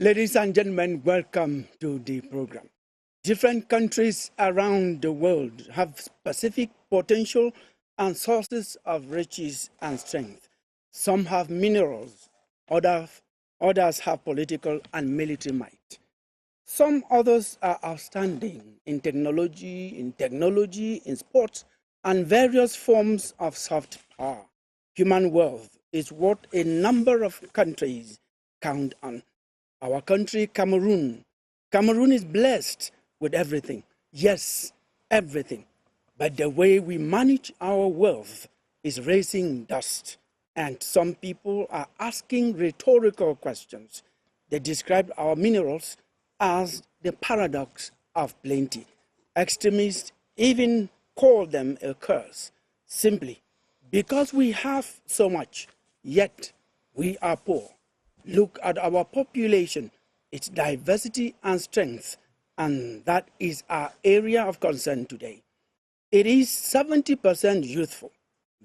Ladies and gentlemen, welcome to the program. Different countries around the world have specific potential and sources of riches and strength. Some have minerals, others have political and military might. Some others are outstanding in technology, in sports, and various forms of soft power. Human wealth is what a number of countries count on. Our country, Cameroon. Cameroon is blessed with everything. Yes, everything. But the way we manage our wealth is raising dust. And some people are asking rhetorical questions. They describe our minerals as the paradox of plenty. Extremists even call them a curse, simply because we have so much, yet we are poor. Look at our population, its diversity and strength, and that is our area of concern today. It is 70% youthful,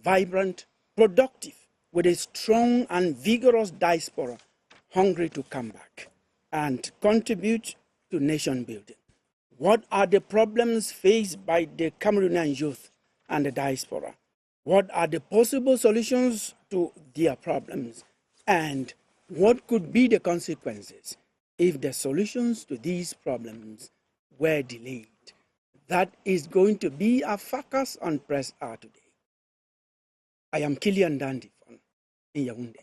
vibrant, productive, with a strong and vigorous diaspora hungry to come back and contribute to nation building. What are the problems faced by the Cameroonian youth and the diaspora? What are the possible solutions to their problems? And what could be the consequences if the solutions to these problems were delayed? That is going to be our focus on Press Hour today. I am Killian Dandifon in Yaoundé.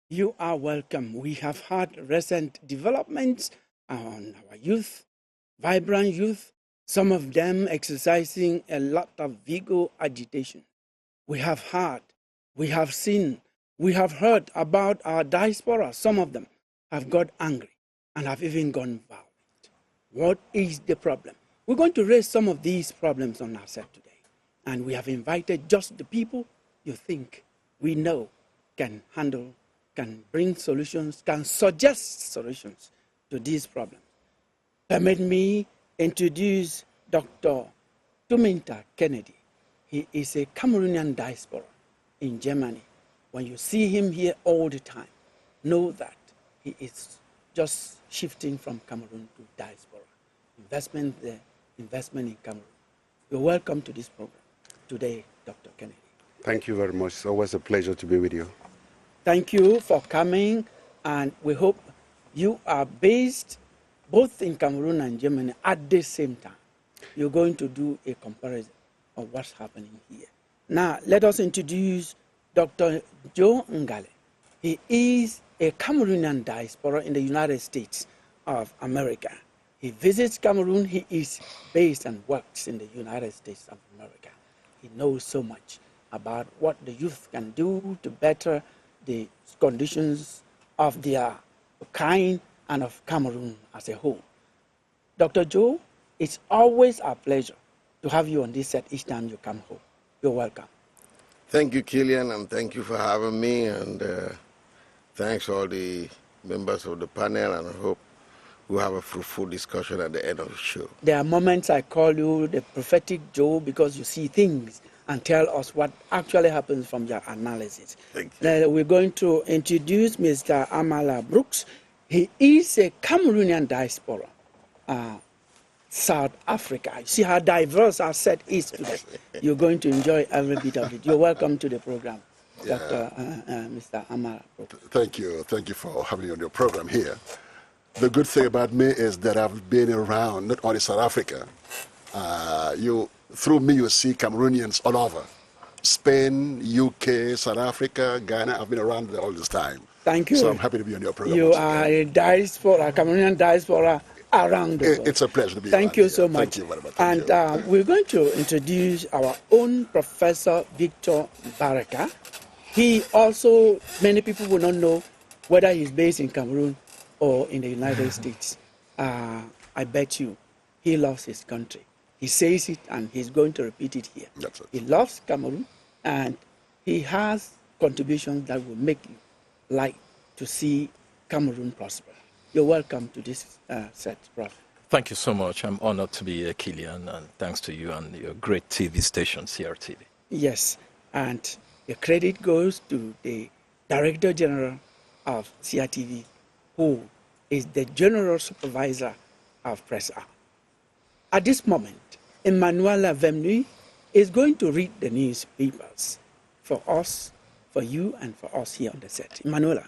You are welcome. We have had recent developments on our youth, vibrant youth, some of them exercising a lot of vigor agitation. We have heard, we have seen, we have heard about our diaspora. Some of them have got angry and have even gone violent. What is the problem? We're going to raise some of these problems on our set today. And we have invited just the people you think we know can handle, can bring solutions, can suggest solutions to these problems. Permit me introduce Dr. Tuminta Kennedy. He is a Cameroonian diaspora in Germany. When you see him here all the time, know that he is just shifting from Cameroon to diaspora. Investment there, investment in Cameroon. You're welcome to this program today, Dr. Kennedy. Thank you very much. It's always a pleasure to be with you. Thank you for coming, and we hope you are based both in Cameroon and Germany at the same time. You're going to do a comparison of what's happening here. Now, let us introduce Dr. Joe Ngale. He is a Cameroonian diaspora in the United States of America. He visits Cameroon. He is based and works in the United States of America. He knows so much about what the youth can do to better the conditions of their kind and of Cameroon as a whole. Dr. Joe, it's always a pleasure to have you on this set each time you come home. You're welcome. Thank you, Killian, and thank you for having me, and thanks all the members of the panel, and I hope we'll have a fruitful discussion at the end of the show. There are moments I call you the prophetic Joe because you see things and tell us what actually happens from your analysis. Thank you. We're going to introduce Mr. Amala Brooks. He is a Cameroonian diaspora, South Africa. You see how diverse our set is today. You're going to enjoy every bit of it. You're welcome to the program, Dr. Mr. Amala Brooks. Thank you. Thank you for having me on your program here. The good thing about me is that I've been around not only South Africa. Through me, you see Cameroonians all over. Spain, UK, South Africa, Ghana. I've been around there all this time. Thank you. So I'm happy to be on your program. You are a diaspora, a Cameroonian diaspora around the world. It's a pleasure to be Thank you so much. Thank you very much. And we're going to introduce our own Professor Victor Baraka. He also, many people will not know whether he's based in Cameroon or in the United States. I bet you he loves his country. He says it and he's going to repeat it here. That's it. He loves Cameroon and he has contributions that will make you like to see Cameroon prosper. You're welcome to this set, Prof. Thank you so much. I'm honored to be here, Killian, and thanks to you and your great TV station, CRTV. Yes, and the credit goes to the Director General of CRTV, who is the General Supervisor of Press Art. At this moment, Emmanuela Vemnui is going to read the newspapers for us, for you, and for us here on the set. Emmanuela.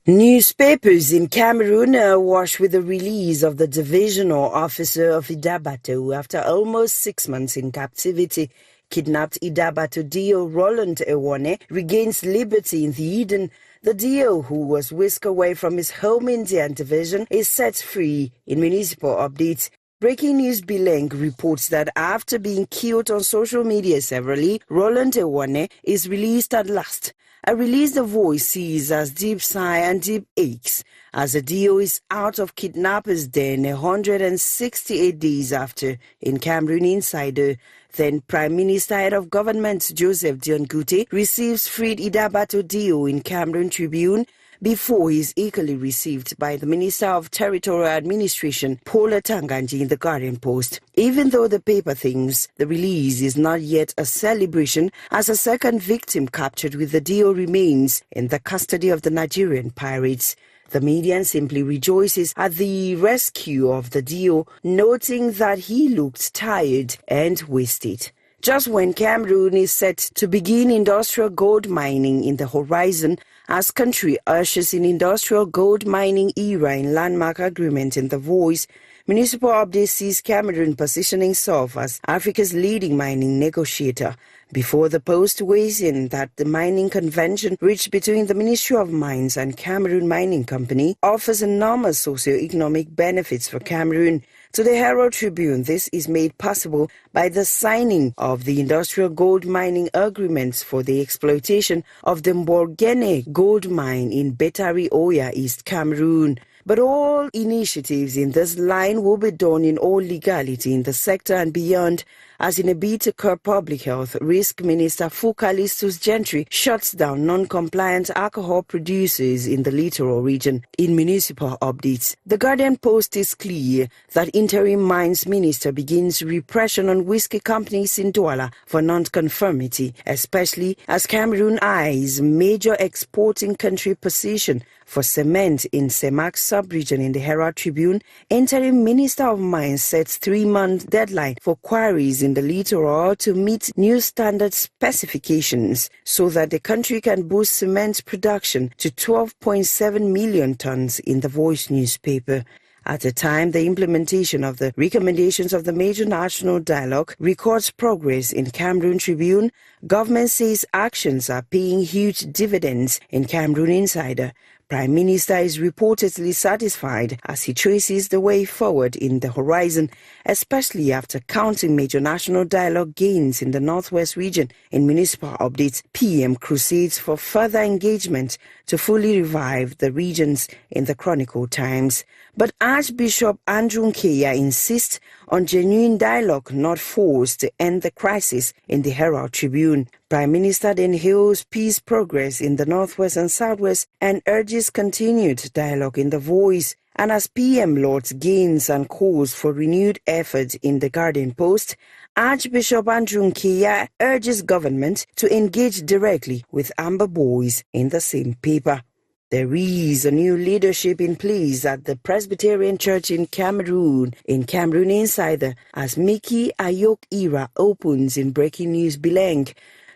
Newspapers in Cameroon are awash with the release of the divisional officer of Idabato after almost 6 months in captivity. Kidnapped Idabato Dio Roland Ewane regains liberty in the Eden. The Dio, who was whisked away from his home Indian division, is set free in municipal updates. Breaking News Bileng reports that after being killed on social media severally, Roland Ewane is released at last. A release the voice sees as deep sigh and deep aches as the Dio is out of kidnappers' den 168 days after. In Cameroon Insider, then Prime Minister Head of Government Joseph Dion Gute receives freed Idabato Dio in Cameroon Tribune before he is eagerly received by the Minister of Territorial Administration, Paul Tanganji, in the Guardian Post. Even though the paper thinks the release is not yet a celebration, as a second victim captured with the Dio remains in the custody of the Nigerian pirates. The media simply rejoices at the rescue of the Dio, noting that he looked tired and wasted. Just when Cameroon is set to begin industrial gold mining in the horizon, as country ushers in industrial gold mining era in landmark agreement in the Voice, Municipal Update sees Cameroon positioning itself as Africa's leading mining negotiator. Before the Post weighs in that the mining convention reached between the Ministry of Mines and Cameroon Mining Company offers enormous socio-economic benefits for Cameroon. To the Herald Tribune, this is made possible by the signing of the industrial gold mining agreements for the exploitation of the Mborgene gold mine in Betari Oya, East Cameroon. But all initiatives in this line will be done in all legality in the sector and beyond, as in a bid to curb public health, Risk Minister Fukalistus Gentry shuts down non-compliant alcohol producers in the littoral region. In municipal updates, the Guardian Post is clear that interim mines minister begins repression on whiskey companies in Douala for non-conformity, especially as Cameroon eyes major exporting country position for cement in Semak sub-region. In the Herald Tribune, interim Minister of Mines sets 3-month deadline for quarries in the littoral to meet new standard specifications so that the country can boost cement production to 12.7 million tons in the Voice newspaper. At a time, the implementation of the recommendations of the major national dialogue records progress in Cameroon Tribune. Government says actions are paying huge dividends. In Cameroon Insider, Prime Minister is reportedly satisfied as he traces the way forward in the horizon, especially after counting major national dialogue gains in the Northwest region. In municipal updates, PM crusades for further engagement to fully revive the regions in the Chronicle Times. But Archbishop Andrew Nkeya insists on genuine dialogue, not force, to end the crisis. In the Herald Tribune, Prime Minister then hails peace progress in the Northwest and Southwest and urges continued dialogue in the Voice. And as PM lauds gains and calls for renewed efforts in the Guardian Post, Archbishop Andrew Nkeya urges government to engage directly with Amber Boys in the same paper. There is a new leadership in place at the Presbyterian Church in Cameroon Insider, as Mickey Ayok era opens in Breaking News Bileng.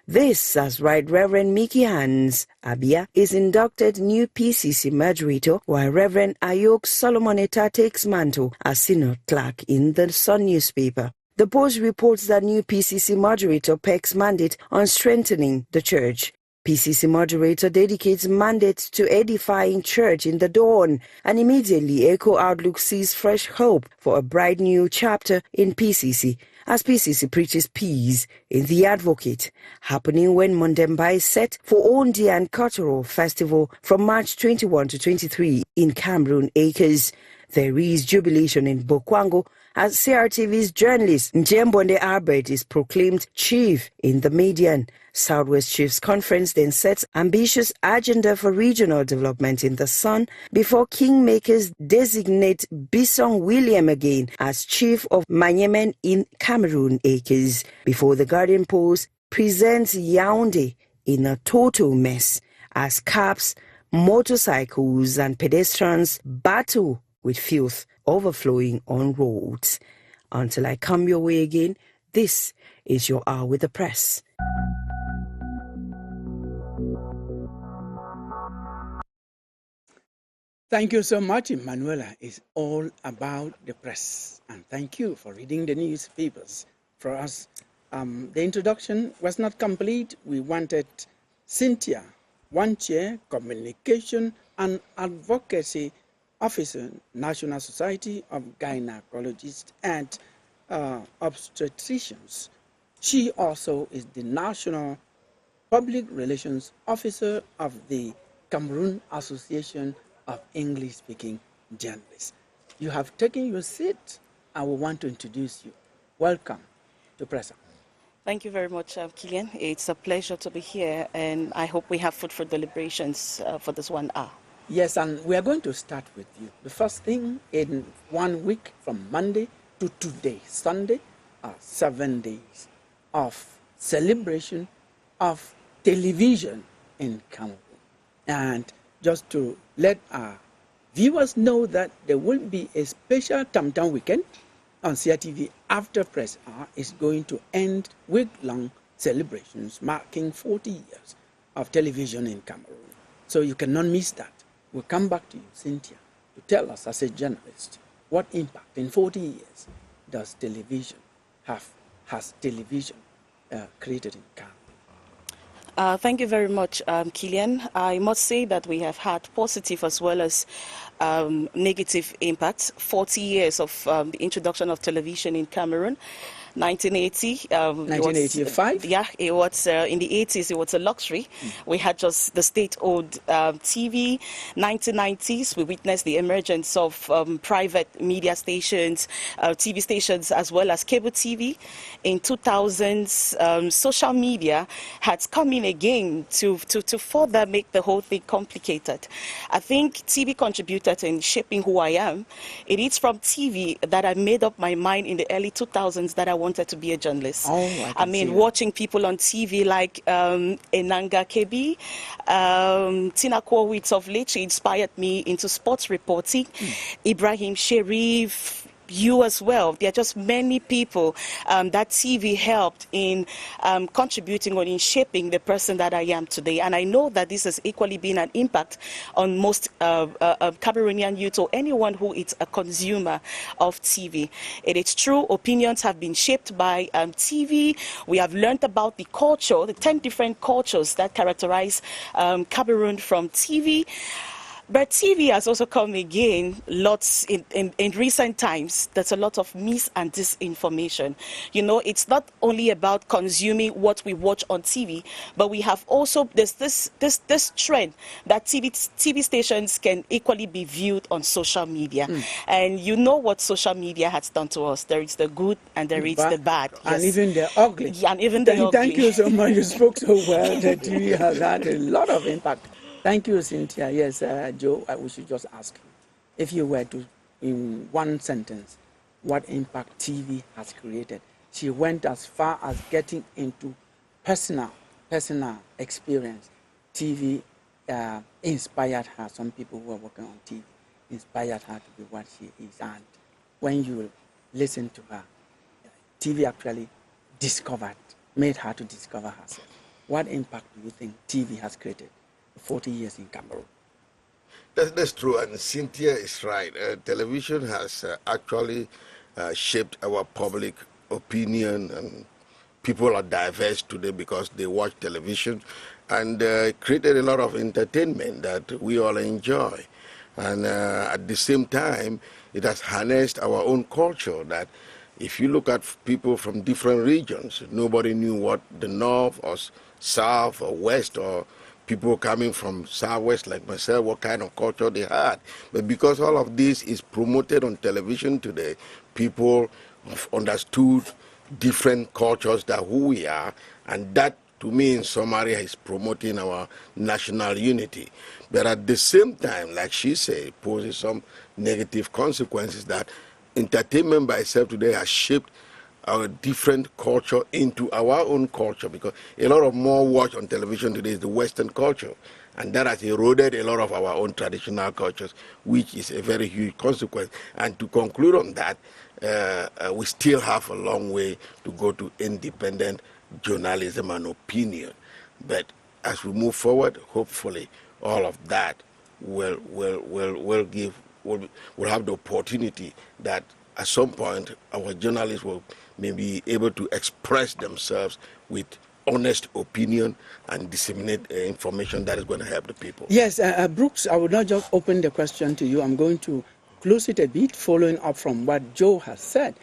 This as Right Reverend Mickey Hans Abia is inducted new PCC moderator, while Reverend Ayok Solomon Eta takes mantle as senior clerk in the Sun newspaper. The Post reports that new PCC moderator pecks mandate on strengthening the church. PCC moderator dedicates mandate to edifying church in the dawn, and immediately Echo Outlook sees fresh hope for a bright new chapter in PCC, as PCC preaches peace in The Advocate, happening when Mondemba is set for Ondi and Cultural Festival from March 21 to 23 in Cameroon Acres. There is jubilation in Bokwango as CRTV's journalist Njembonde Albert is proclaimed chief in the median. Southwest Chiefs Conference then sets ambitious agenda for regional development in the Sun before kingmakers designate Bisong William again as chief of Manyemen in Cameroon Acres. Before the Guardian Post presents Yaoundé in a total mess as cabs, motorcycles and pedestrians battle with filth overflowing on roads. Until I come your way again, this is your Hour with the Press. Thank you so much, Emanuela. It's all about the press. And thank you for reading the newspapers for us. The introduction was not complete. We wanted Cynthia, one chair, communication and advocacy officer, National Society of Gynecologists and Obstetricians. She also is the National Public Relations Officer of the Cameroon Association of English-speaking journalists. You have taken your seat. I will want to introduce you. Welcome to Press. Thank you very much, Killian. It's a pleasure to be here, and I hope we have food for deliberations for this 1 hour. Yes, and we are going to start with you. The first thing, in 1 week from Monday to today, Sunday, are 7 days of celebration of television in Cameroon. And just to let our viewers know that there will be a special Tam-Tam weekend on CRTV after Press Hour is going to end week-long celebrations marking 40 years of television in Cameroon. So you cannot miss that. We'll come back to you, Cynthia, to tell us as a journalist what impact in 40 years does television has television created in Cameroon. Thank you very much, Killian. I must say that we have had positive as well as negative impacts. 40 years of the introduction of television in Cameroon. 1980. 1985? It was in the 80s, it was a luxury. We had just the state-owned TV. 1990s, we witnessed the emergence of private media stations, TV stations, as well as cable TV. In 2000s, social media had come in again to further make the whole thing complicated. I think TV contributed in shaping who I am. It is from TV that I made up my mind in the early 2000s that I wanted to be a journalist. I mean, watching people on TV like Enanga Kebi, Tina Kowitz of Lecce inspired me into sports reporting. Ibrahim Sherif, you as well. There are just many people that TV helped in contributing or in shaping the person that I am today. And I know that this has equally been an impact on most Cameroonian youth or anyone who is a consumer of TV. It is true, opinions have been shaped by TV. We have learned about the culture, the 10 different cultures that characterize Cameroon from TV. But TV has also come again lots in recent times. There's a lot of mis and disinformation. You know, it's not only about consuming what we watch on TV, but we have also this trend that TV stations can equally be viewed on social media. And you know what social media has done to us. There is the good and there is the bad. And even the ugly. Yeah, and even the ugly. Thank you so much. You spoke so well. The TV has had a lot of impact. Thank you, Cynthia. Yes, Joe, we should just ask you, if you were to, in one sentence, what impact TV has created. She went as far as getting into personal experience. TV inspired her. Some people who are working on TV inspired her to be what she is. And when you listen to her, TV actually made her to discover herself. What impact do you think TV has created? 40 years in Cameroon. That's true, and Cynthia is right. Television has actually shaped our public opinion, and people are diverse today because they watch television, and created a lot of entertainment that we all enjoy. And at the same time, it has harnessed our own culture that if you look at people from different regions, nobody knew what the North or South or West or people coming from Southwest like myself, what kind of culture they had. But because all of this is promoted on television today, people have understood different cultures than who we are, and that, to me, in summary, is promoting our national unity. But at the same time, like she said, poses some negative consequences that entertainment by itself today has shaped our different culture into our own culture, because a lot of more watch on television today is the Western culture, and that has eroded a lot of our own traditional cultures, which is a very huge consequence. And to conclude on that, we still have a long way to go to independent journalism and opinion. But as we move forward, hopefully all of that will have the opportunity that at some point our journalists will be able to express themselves with honest opinion and disseminate information that is going to help the people. Yes, Brooks, I would not just open the question to you. I'm going to close it a bit, following up from what Joe has said.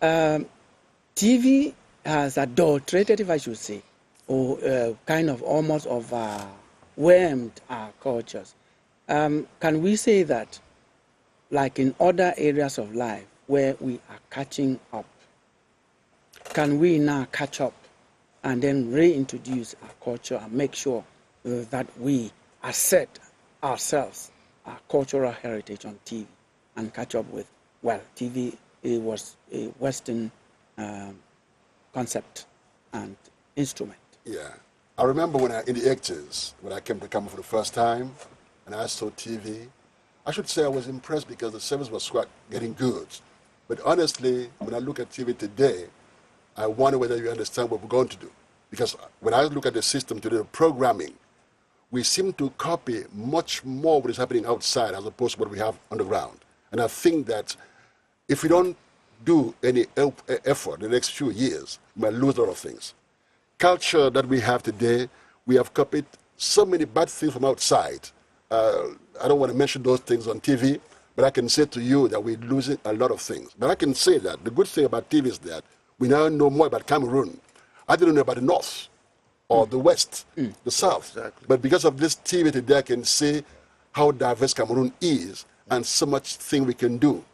TV has adulterated, if I should say, or kind of almost overwhelmed our cultures. Can we say that, like in other areas of life where we are catching up, can we now catch up and then reintroduce our culture and make sure that we assert ourselves, our cultural heritage on TV, and catch up with, well, TV was a Western concept and instrument. Yeah. I remember when in the 80s, when I came to Cameroon for the first time, and I saw TV, I should say I was impressed because the service was quite getting good. But honestly, when I look at TV today, I wonder whether you understand what we're going to do. Because when I look at the system today, the programming, we seem to copy much more what is happening outside as opposed to what we have on the ground. And I think that if we don't do any effort in the next few years, we might lose a lot of things. Culture that we have today, we have copied so many bad things from outside. I don't want to mention those things on TV, but I can say to you that we're losing a lot of things. But I can say that the good thing about TV is that we now know more about Cameroon. I didn't know about the North or the West, the South. Exactly. But because of this TV today, I can see how diverse Cameroon is and so much thing we can do.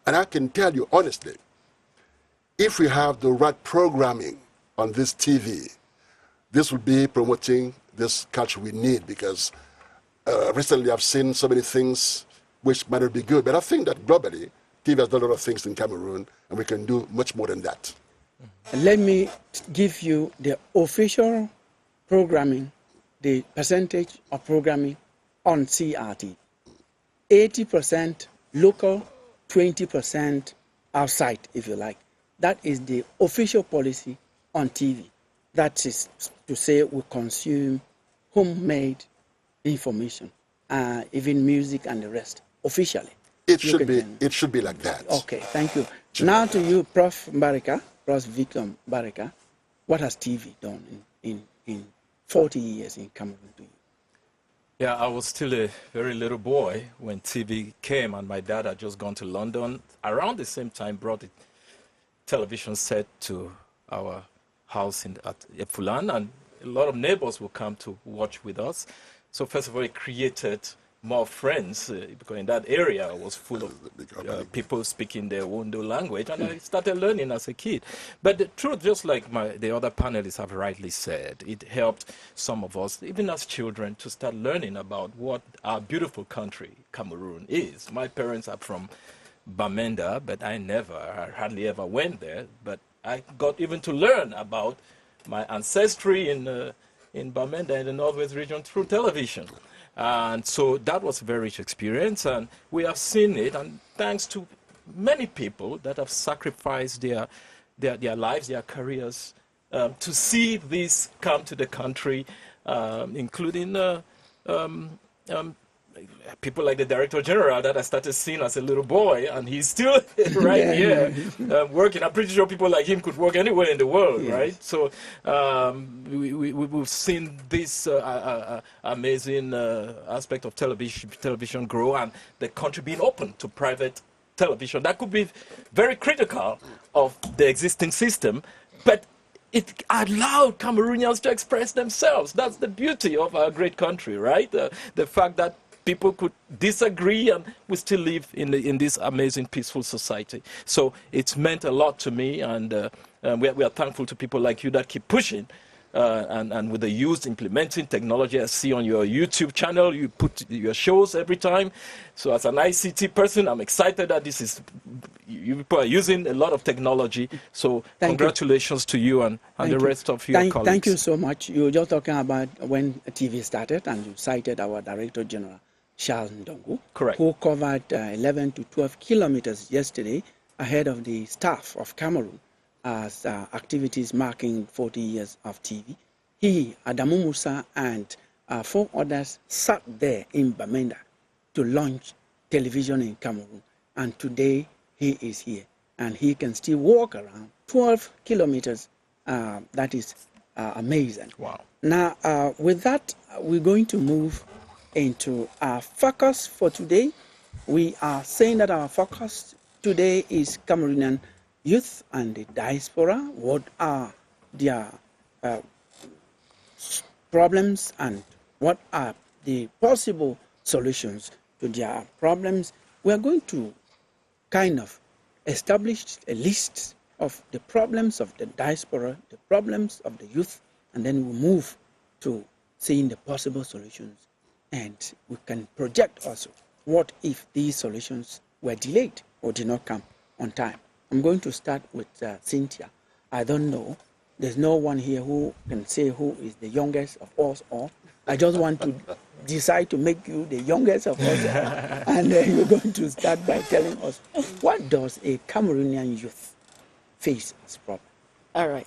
And I can tell you honestly, if we have the right programming on this TV, this will be promoting this culture we need, because recently I've seen so many things which might not be good. But I think that globally, TV has done a lot of things in Cameroon, and we can do much more than that. Let me give you the official programming, the percentage of programming on CRT. 80% local, 20% outside, if you like. That is the official policy on TV. That is to say we consume homemade information, even music and the rest, officially. It should be like that. Okay, thank you. Now to you, Prof. Mbarika, Prof. Victor Mbarika, what has TV done in 40 years in Cameroon to you? Yeah, I was still a very little boy when TV came, and my dad had just gone to London. Around the same time, brought a television set to our house at Efulan, and a lot of neighbors would come to watch with us. So first of all, it created more friends, because in that area was full of people speaking their Wondo language, and I started learning as a kid. But the truth, just like the other panelists have rightly said, it helped some of us, even as children, to start learning about what our beautiful country, Cameroon, is. My parents are from Bamenda, but I hardly ever went there, but I got even to learn about my ancestry in Bamenda in the Northwest region through television. And so that was a very rich experience, and we have seen it, and thanks to many people that have sacrificed their lives, their careers, to see this come to the country, including people like the Director General that I started seeing as a little boy, and he's still right here working. I'm pretty sure people like him could work anywhere in the world, right? So we've seen this amazing aspect of television grow, and the country being open to private television. That could be very critical of the existing system, but it allowed Cameroonians to express themselves. That's the beauty of our great country, right? The fact that people could disagree and we still live in this amazing, peaceful society. So it's meant a lot to me, and we are thankful to people like you that keep pushing. And with the youth implementing technology, I see on your YouTube channel, you put your shows every time. So as an ICT person, I'm excited that you people are using a lot of technology. So congratulations to you and the rest of your colleagues. Thank you so much. You were just talking about when TV started, and you cited our Director General, Charles Ndongo, correct, who covered 11 to 12 kilometers yesterday ahead of the staff of Cameroon as activities marking 40 years of TV. He, Adamu Musa, and 4 others sat there in Bamenda to launch television in Cameroon. And today he is here, and he can still walk around 12 kilometers. That is amazing. Wow. Now, with that, we're going to move into our focus for today. We are saying that our focus today is Cameroonian youth and the diaspora. What are their problems and what are the possible solutions to their problems? We are going to kind of establish a list of the problems of the diaspora, the problems of the youth, and then we'll move to seeing the possible solutions. And we can project also what if these solutions were delayed or did not come on time. I'm going to start with Cynthia. I don't know. There's no one here who can say who is the youngest of us all. I just want to decide to make you the youngest of us all. And you're going to start by telling us, what does a Cameroonian youth face as a problem? All right.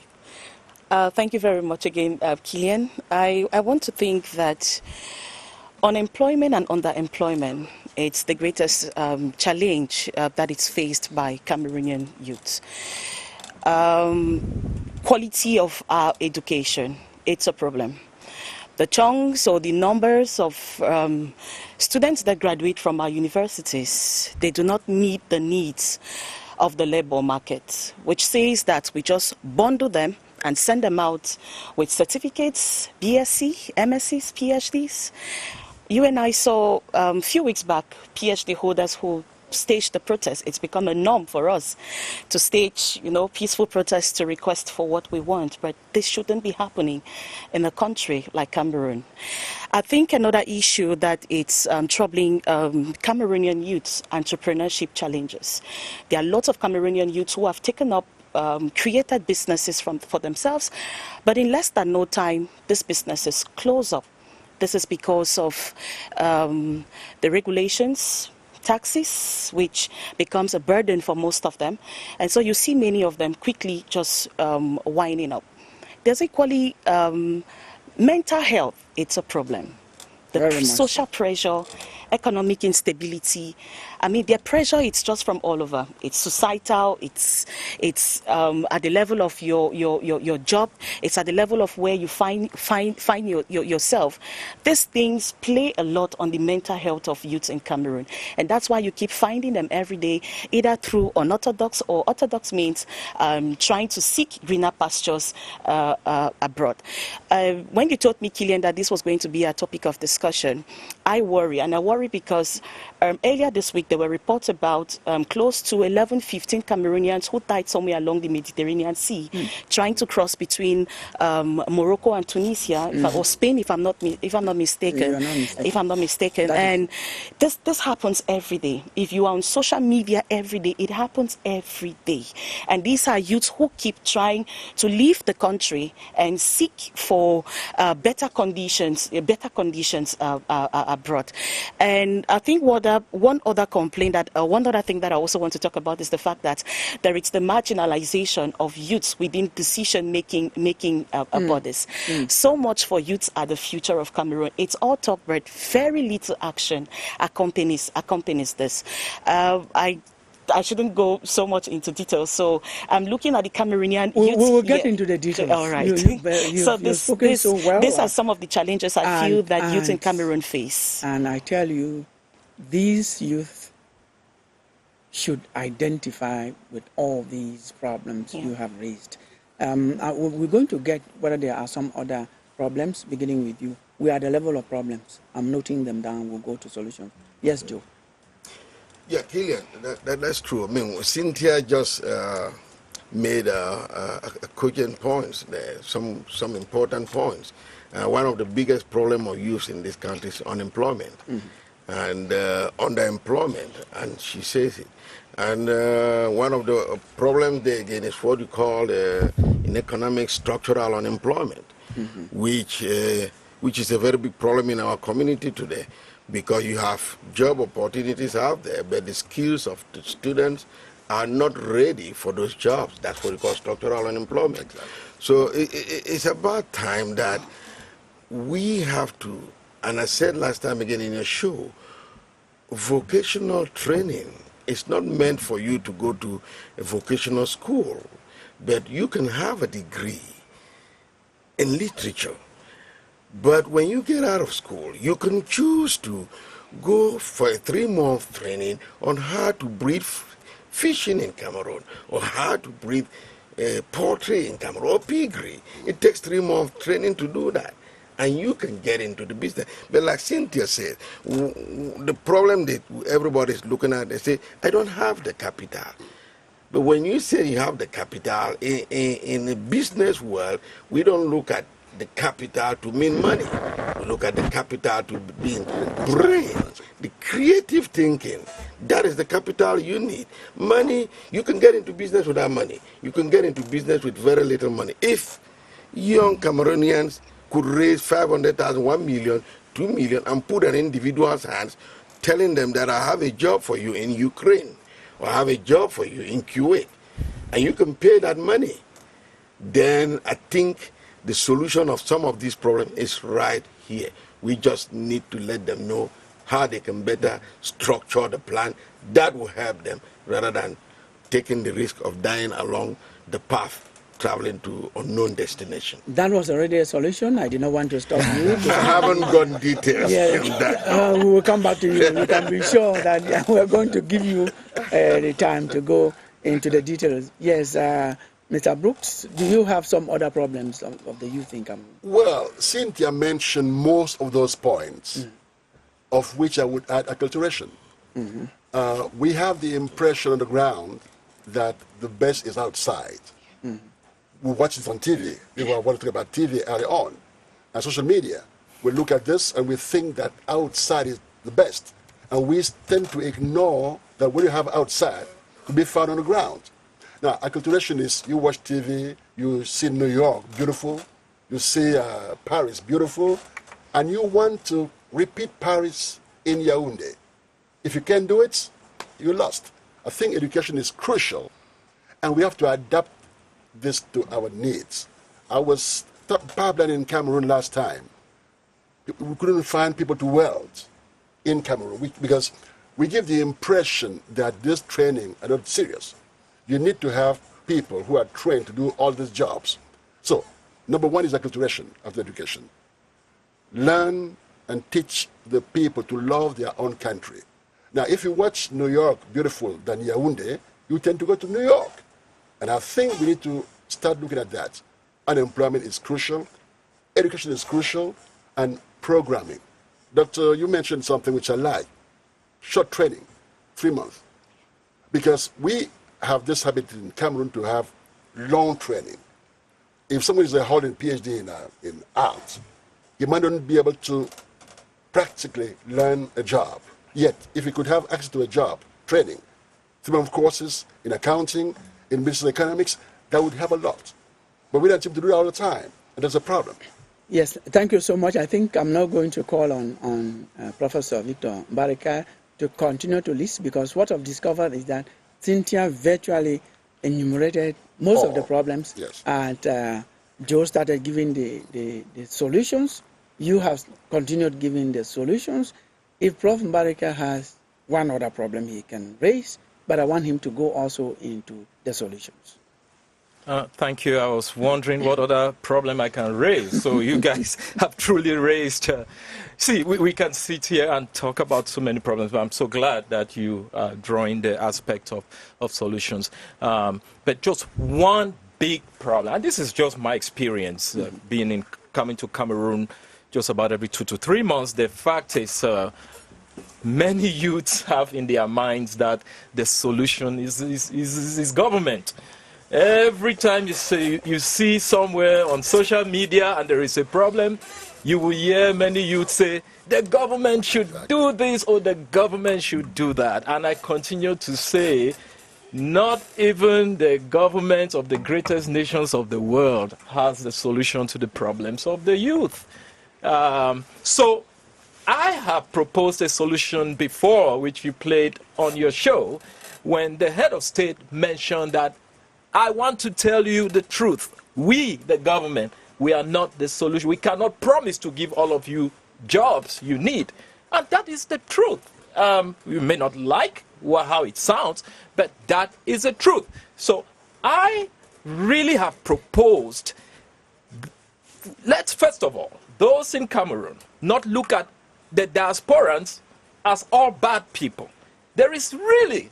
Thank you very much again, Killian. I want to think that unemployment and underemployment, it's the greatest challenge that is faced by Cameroonian youth. Quality of our education, it's a problem. The chunks or the numbers of students that graduate from our universities, they do not meet the needs of the labor market, which says that we just bundle them and send them out with certificates, BSc, MScs, PhDs. You and I saw a few weeks back PhD holders who staged the protest. It's become a norm for us to stage, peaceful protests to request for what we want. But this shouldn't be happening in a country like Cameroon. I think another issue that it's troubling Cameroonian youths, entrepreneurship challenges. There are lots of Cameroonian youths who have taken up created businesses for themselves, but in less than no time, these businesses close up. This is because of the regulations, taxes, which becomes a burden for most of them. And so you see many of them quickly just winding up. There's equally mental health, it's a problem. The social pressure, economic instability. I mean, their pressure, it's just from all over. It's societal, it's at the level of your job, it's at the level of where you find yourself. These things play a lot on the mental health of youths in Cameroon. And that's why you keep finding them every day, either through unorthodox, or orthodox means trying to seek greener pastures abroad. When you told me, Killian, that this was going to be a topic of discussion, I worry, and I worry because earlier this week there were reports about close to 11-15 Cameroonians who died somewhere along the Mediterranean Sea, trying to cross between Morocco and Tunisia, or Spain, if I'm not mistaken. If I'm not mistaken, and this happens every day. If you are on social media every day, it happens every day. And these are youths who keep trying to leave the country and seek for better conditions abroad. And I think one other thing that I also want to talk about is the fact that there is the marginalization of youths within decision-making bodies. So much for youths are the future of Cameroon. It's all talk, but very little action accompanies this. I shouldn't go so much into details. So I'm looking at the Cameroonian youth. We will get into the details. All right. So these are some of the challenges I feel that youth in Cameroon face. And I tell you, these youth should identify with all these problems you have raised. We're going to get whether there are some other problems, beginning with you. We are at the level of problems. I'm noting them down. We'll go to solutions. Yes, Joe. Yeah, Killian, that's true. I mean, Cynthia just made a cogent points there, some important points. One of the biggest problem of youth in this country is unemployment and underemployment, and she says it. And one of the problems there again is what you call in economics structural unemployment, which is a very big problem in our community today, because you have job opportunities out there, but the skills of the students are not ready for those jobs. That's what we call structural unemployment. Exactly. So it's about time that we have to, and I said last time again in a show, vocational training is not meant for you to go to a vocational school, but you can have a degree in literature. But when you get out of school, you can choose to go for a 3-month training on how to breed fishing in Cameroon, or how to breed poultry in Cameroon, or piggery. It takes 3-month training to do that, and you can get into the business. But like Cynthia said, the problem that everybody's looking at, they say, I don't have the capital. But when you say you have the capital, in the business world, we don't look at the capital to mean money. We look at the capital to mean brain, the creative thinking. That is the capital you need. Money, you can get into business without money. You can get into business with very little money. If young Cameroonians could raise 500,000, 1 million, 2 million, and put in individual's hands, telling them that I have a job for you in Ukraine, or I have a job for you in Kuwait, and you can pay that money, then I think the solution of some of these problems is right here. We just need to let them know how they can better structure the plan that will help them, rather than taking the risk of dying along the path traveling to unknown destination. That was already a solution. I did not want to stop you. I haven't got details in that. We will come back to you. You can be sure that we're going to give you the time to go into the details. Yes, Mr. Brooks, do you have some other problems of the youth income? Well, Cynthia mentioned most of those points, of which I would add acculturation. We have the impression on the ground that the best is outside. We watch it on TV. We want to talk about TV early on. And social media, we look at this and we think that outside is the best. And we tend to ignore that what you have outside could be found on the ground. Now, acculturation is, you watch TV, you see New York, beautiful, you see Paris, beautiful, and you want to repeat Paris in Yaoundé. If you can't do it, you're lost. I think education is crucial, and we have to adapt this to our needs. I was pipeline in Cameroon last time. We couldn't find people to weld in Cameroon because we give the impression that this training is not serious. You need to have people who are trained to do all these jobs. So, number one is acculturation of the education. Learn and teach the people to love their own country. Now, if you watch New York beautiful than Yaoundé, you tend to go to New York. And I think we need to start looking at that. Unemployment is crucial, education is crucial, and programming. Doctor, you mentioned something which I like. Short training, 3 months. Because we have this habit in Cameroon to have long training. If someone is holding PhD in art, he might not be able to practically learn a job. Yet, if he could have access to a job, training, 3 month courses in accounting, in business economics, that would help a lot. But we don't seem to do it all the time, and that's a problem. Yes, thank you so much. I think I'm now going to call on Professor Victor Mbarika to continue to list, because what I've discovered is that Cynthia virtually enumerated most of the problems, yes. And Joe started giving the solutions. You have continued giving the solutions. If Prof. Mbarika has one other problem he can raise, but I want him to go also into the solutions. Thank you. I was wondering what other problem I can raise. So you guys have truly raised. See, we can sit here and talk about so many problems, but I'm so glad that you are drawing the aspect of solutions. But just one big problem, and this is just my experience coming to Cameroon just about every 2 to 3 months. The fact is, many youths have in their minds that the solution is government. Every time you see somewhere on social media and there is a problem, you will hear many youths say, the government should do this or the government should do that. And I continue to say, not even the government of the greatest nations of the world has the solution to the problems of the youth. So I have proposed a solution before, which you played on your show, when the head of state mentioned that I want to tell you the truth. We, the government, we are not the solution. We cannot promise to give all of you jobs you need. And that is the truth. You may not like how it sounds, but that is the truth. So I really have proposed, let's first of all, those in Cameroon, not look at the diasporans as all bad people. There is really,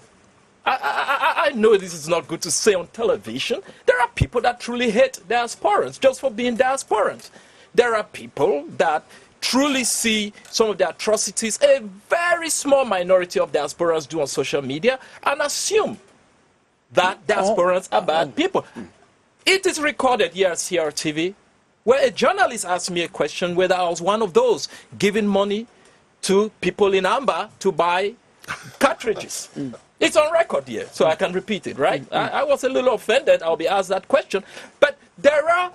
I know this is not good to say on television, there are people that truly hate diasporans just for being diasporans. There are people that truly see some of the atrocities a very small minority of diasporans do on social media and assume that diasporans are bad people. It is recorded here at CRTV, where a journalist asked me a question whether I was one of those giving money to people in Amba to buy cartridges. It's on record here, so I can repeat it, right? I was a little offended I'll be asked that question. But there are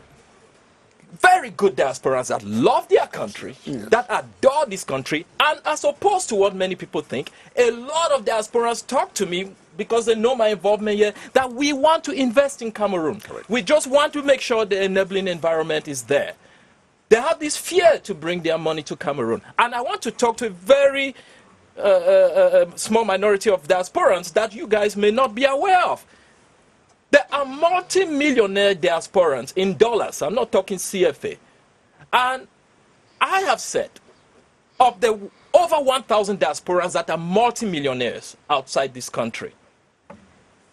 very good diasporans that love their country, that adore this country, and as opposed to what many people think, a lot of diasporans talk to me because they know my involvement here, that we want to invest in Cameroon. Correct. We just want to make sure the enabling environment is there. They have this fear to bring their money to Cameroon. And I want to talk to a very small minority of diasporans that you guys may not be aware of. There are multi-millionaire diasporans in dollars. I'm not talking CFA. And I have said, of the over 1,000 diasporans that are multi-millionaires outside this country,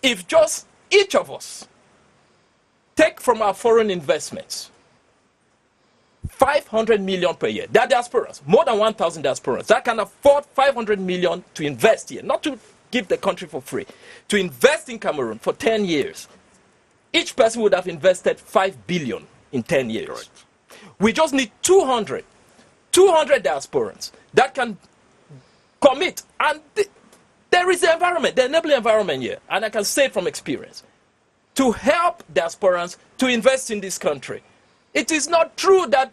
if just each of us take from our foreign investments 500 million per year, they're diasporans, more than 1,000 diasporans that can afford 500 million to invest here, not to give the country for free, to invest in Cameroon for 10 years. Each person would have invested 5 billion in 10 years. Correct. We just need 200 diasporans that can commit, and there is the environment, the enabling environment here, and I can say it from experience, to help diasporans to invest in this country. It is not true that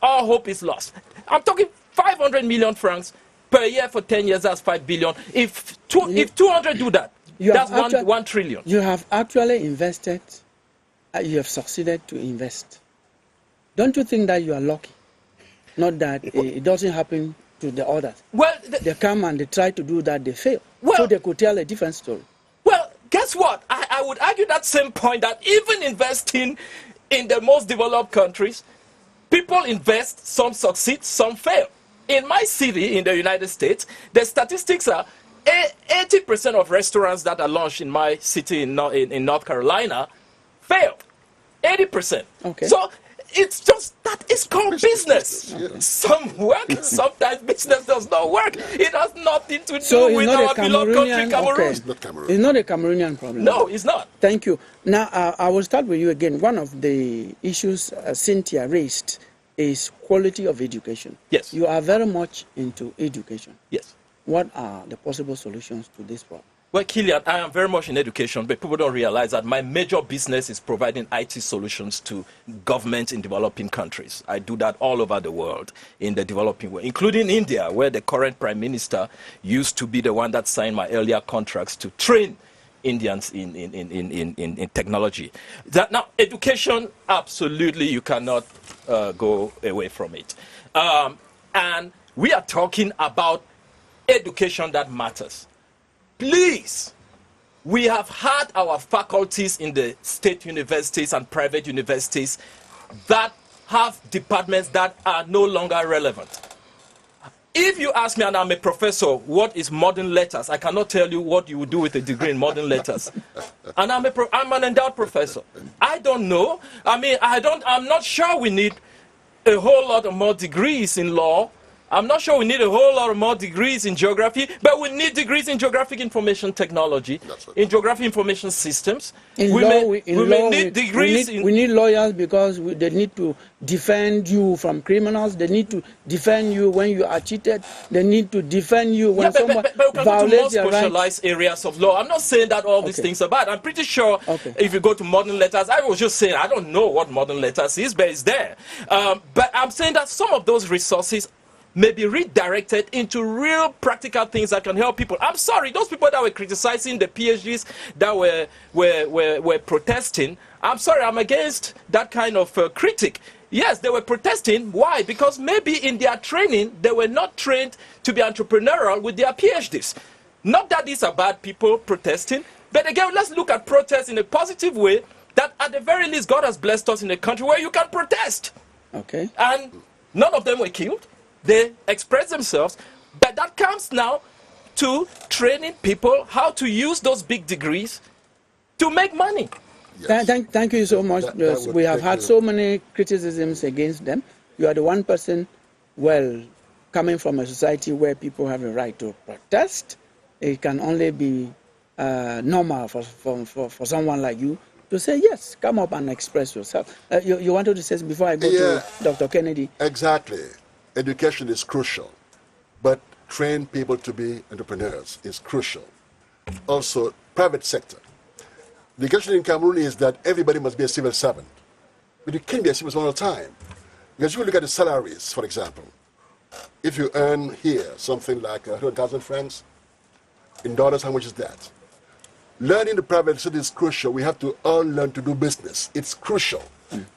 all hope is lost. I'm talking 500 million francs per year for 10 years, that's 5 billion. If 200 do that, that's 1 trillion. You have actually invested, you have succeeded to invest. Don't you think that you are lucky? Not that it doesn't happen to the others. Well, they come and they try to do that, they fail. Well, so they could tell a different story. Well, guess what? I would argue that same point, that even investing in the most developed countries, people invest, some succeed, some fail. In my city, in the United States, the statistics are 80% of restaurants that are launched in my city in North Carolina fail. 80%. Okay. So it's just that it's called business. Some work, sometimes business does not work. It has nothing to do with our beloved country, Cameroon. Okay. It's not Cameroon. It's not a Cameroonian problem. No, it's not. Thank you. Now, I will start with you again. One of the issues Cynthia raised is quality of education. Yes. You are very much into education. Yes. What are the possible solutions to this problem? Well, Killian, I am very much in education, but people don't realize that my major business is providing IT solutions to governments in developing countries. I do that all over the world, in the developing world, including India, where the current prime minister used to be the one that signed my earlier contracts to train Indians in technology. Now, education, absolutely, you cannot go away from it. And we are talking about education that matters. Please, we have had our faculties in the state universities and private universities that have departments that are no longer relevant. If you ask me, and I'm a professor, what is modern letters, I cannot tell you what you would do with a degree in modern letters. And I'm an endowed professor. I I don't know. I mean, I'm not sure we need a whole lot of more degrees in law. I'm not sure we need a whole lot of more degrees in geography, but we need degrees in geographic information technology, in geographic information systems. We need lawyers because they need to defend you from criminals. They need to defend you when you are cheated. They need to defend you when someone violates your rights. Specialized areas of law. I'm not saying that all these things are bad. I'm pretty sure if you go to modern letters, I was just saying I don't know what modern letters is, but it's there. But I'm saying that some of those resources may be redirected into real practical things that can help people. I'm sorry, those people that were criticizing the PhDs that were protesting, I'm sorry, I'm against that kind of critic. Yes, they were protesting. Why? Because maybe in their training, they were not trained to be entrepreneurial with their PhDs. Not that these are bad people protesting, but again, let's look at protests in a positive way, that at the very least, God has blessed us in a country where you can protest. Okay. And none of them were killed. They express themselves, but that comes now to training people how to use those big degrees to make money. Yes. Thank you so much. We have had so many criticisms against them. You are the one person, well, coming from a society where people have a right to protest. It can only be normal for someone like you to say, yes, come up and express yourself. You wanted to say before I go to Dr. Kennedy? Exactly. Education is crucial, but train people to be entrepreneurs is crucial. Also, private sector. The education in Cameroon is that everybody must be a civil servant, but you can't be a civil servant all the time. Because you look at the salaries, for example. If you earn here something like 100,000 francs, in dollars, how much is that? Learning the private sector is crucial. We have to all learn to do business. It's crucial.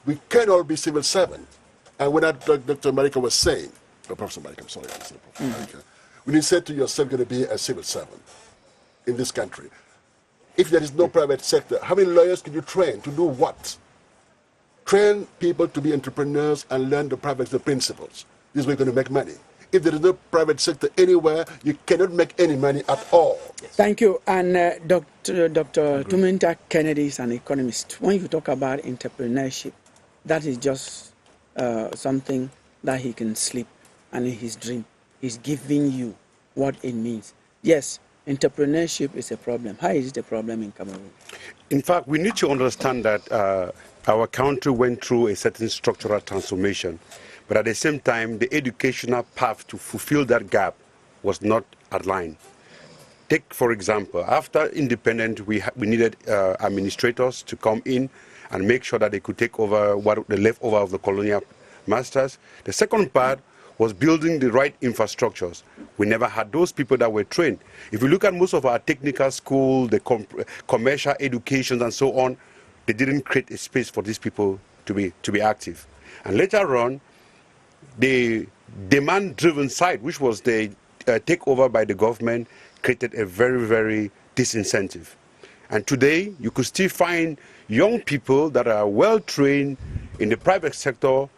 We can't all be civil servants. And when Dr. Marika was saying, Professor Marika, I'm sorry, Marika, when you said to yourself you're going to be a civil servant in this country, if there is no private sector, how many lawyers can you train to do what? Train people to be entrepreneurs and learn the private sector principles. This is where you're going to make money. If there is no private sector anywhere, you cannot make any money at all. Yes. Thank you. And Dr. Tuminta Kennedy is an economist. When you talk about entrepreneurship, that is just something that he can sleep and in his dream. He's giving you what it means. Yes, entrepreneurship is a problem. How is it a problem in Cameroon? In fact, we need to understand that our country went through a certain structural transformation, but at the same time, the educational path to fulfill that gap was not aligned. Take, for example, after independence, we needed administrators to come in and make sure that they could take over what the leftover of the colonial masters. The second part was building the right infrastructures. We never had those people that were trained. If you look at most of our technical school, the commercial education and so on, they didn't create a space for these people to be active. And later on, the demand-driven side, which was the takeover by the government, created a very, very disincentive. And today, you could still find young people that are well trained in the private sector,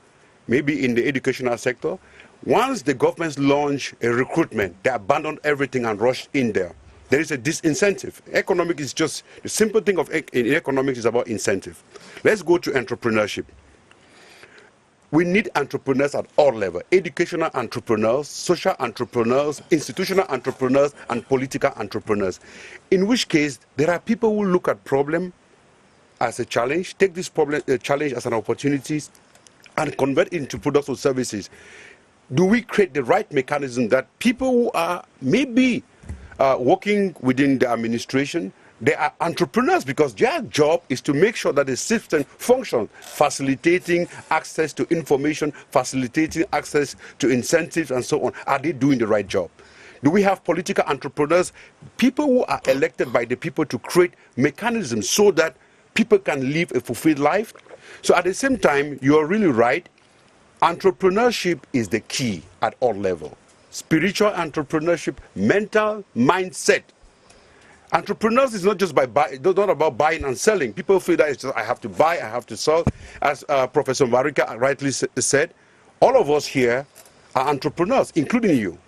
maybe in the educational sector. Once the governments launch a recruitment, they abandon everything and rush in there. There is a disincentive. Economics is just, the simple thing in economics is about incentive. Let's go to entrepreneurship. We need entrepreneurs at all levels: educational entrepreneurs, social entrepreneurs, institutional entrepreneurs, and political entrepreneurs. In which case, there are people who look at problem as a challenge, take this problem, challenge as an opportunity, and convert it into products or services. Do we create the right mechanism that people who are maybe working within the administration, they are entrepreneurs because their job is to make sure that the system functions, facilitating access to information, facilitating access to incentives and so on. Are they doing the right job? Do we have political entrepreneurs, people who are elected by the people to create mechanisms so that people can live a fulfilled life? So at the same time, you're really right. Entrepreneurship is the key at all levels. Spiritual entrepreneurship, mental mindset. Entrepreneurs is not just not about buying and selling. People feel that it's just, I have to buy, I have to sell. As Professor Marika rightly said, all of us here are entrepreneurs, including you.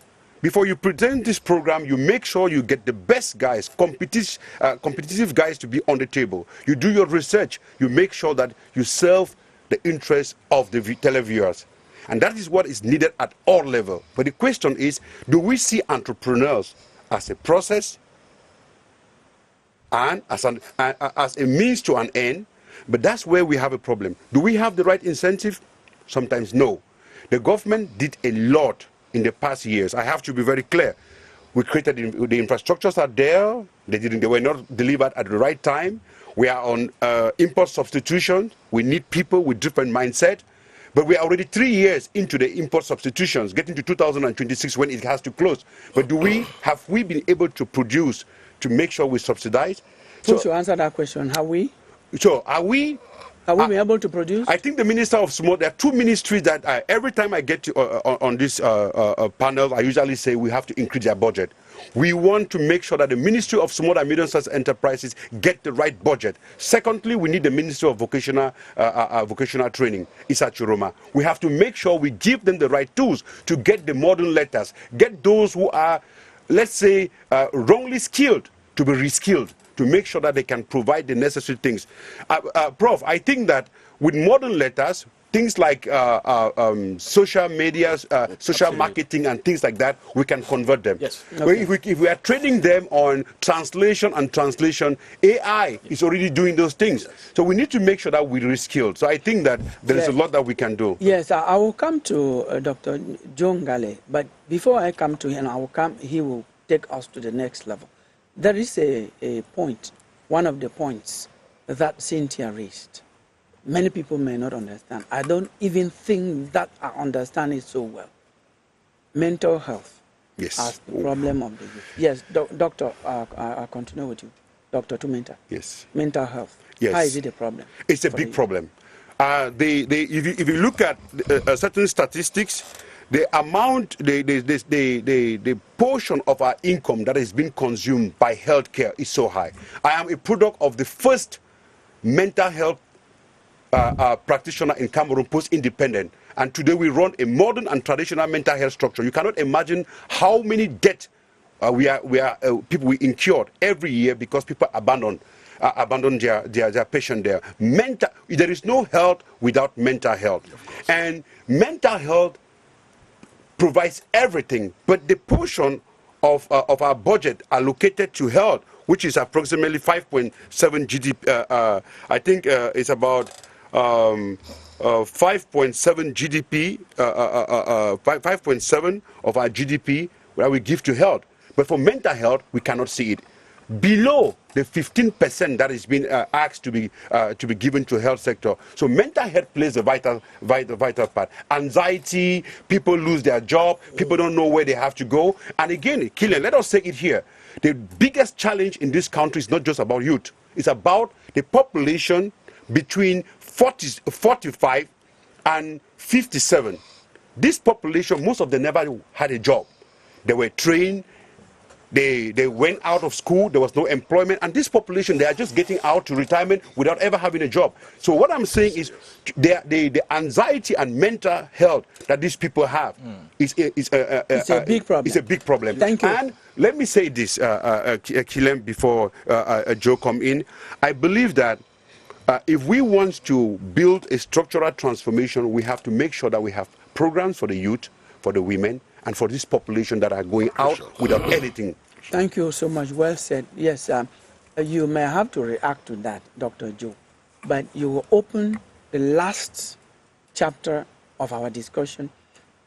before you present this program, you make sure you get the best guys, competitive guys to be on the table. You do your research. You make sure that you serve the interests of the televiewers. And that is what is needed at all levels. But the question is, do we see entrepreneurs as a process and as a means to an end? But that's where we have a problem. Do we have the right incentive? Sometimes no. The government did a lot in the past years. I have to be very clear. We created the infrastructures are there. They were not delivered at the right time. We are on import substitution. We need people with different mindset. But we are already 3 years into the import substitutions, getting to 2026 when it has to close. But have we been able to produce to make sure we subsidize? Who should answer that question? Have we? So are we? Have we been able to produce? I think the Minister of Small, there are two ministries that every time I get to, on this panel, I usually say we have to increase their budget. We want to make sure that the Ministry of Small and Medium-Sized Enterprises get the right budget. Secondly, we need the Ministry of Vocational Training, Issa Chiroma. We have to make sure we give them the right tools to get the modern letters, get those who are, let's say, wrongly skilled to be reskilled, to make sure that they can provide the necessary things. Prof, I think that with modern letters, things like social media, social marketing and things like that, we can convert them. Yes. Okay. If we are training them on translation and translation, AI is already doing those things. So we need to make sure that we reskill. So I think that there is a lot that we can do. Yes, I will come to Dr. John Gale, but before I come to him, he will take us to the next level. There is a point, one of the points that Cynthia raised. Many people may not understand. I don't even think that I understand it so well. Mental health as the problem of the youth. Yes, Doctor, I'll continue with you. Dr. Tumenta. Yes. Mental health. Yes. How is it a problem? It's a big problem. If you look at certain statistics, the amount, the portion of our income that is being consumed by healthcare is so high. I am a product of the first mental health practitioner in Cameroon, post-independent. And today we run a modern and traditional mental health structure. You cannot imagine how many deaths people we incurred every year because people abandon their patient there. There is no health without mental health. And mental health provides everything, but the portion of our budget allocated to health, which is approximately 5.7 GDP, I think it's about 5.7 GDP, 5.7 of our GDP that we give to health. But for mental health, we cannot see it. Below the 15% that is being asked to be given to health sector. So mental health plays a vital part. Anxiety, people lose their job, people don't know where they have to go. And again, Killian, let us say it here. The biggest challenge in this country is not just about youth. It's about the population between 45 and 57. This population, most of them never had a job. They were trained. They went out of school, there was no employment, and this population, they are just getting out to retirement without ever having a job. So what I'm saying is the anxiety and mental health that these people have is a big problem. It's a big problem. Thank you. And let me say this, Kilem, before Joe come in. I believe that if we want to build a structural transformation, we have to make sure that we have programs for the youth, for the women, and for this population that are going out without anything. Thank you so much. Well said. Yes, you may have to react to that, Dr. Joe, but you will open the last chapter of our discussion,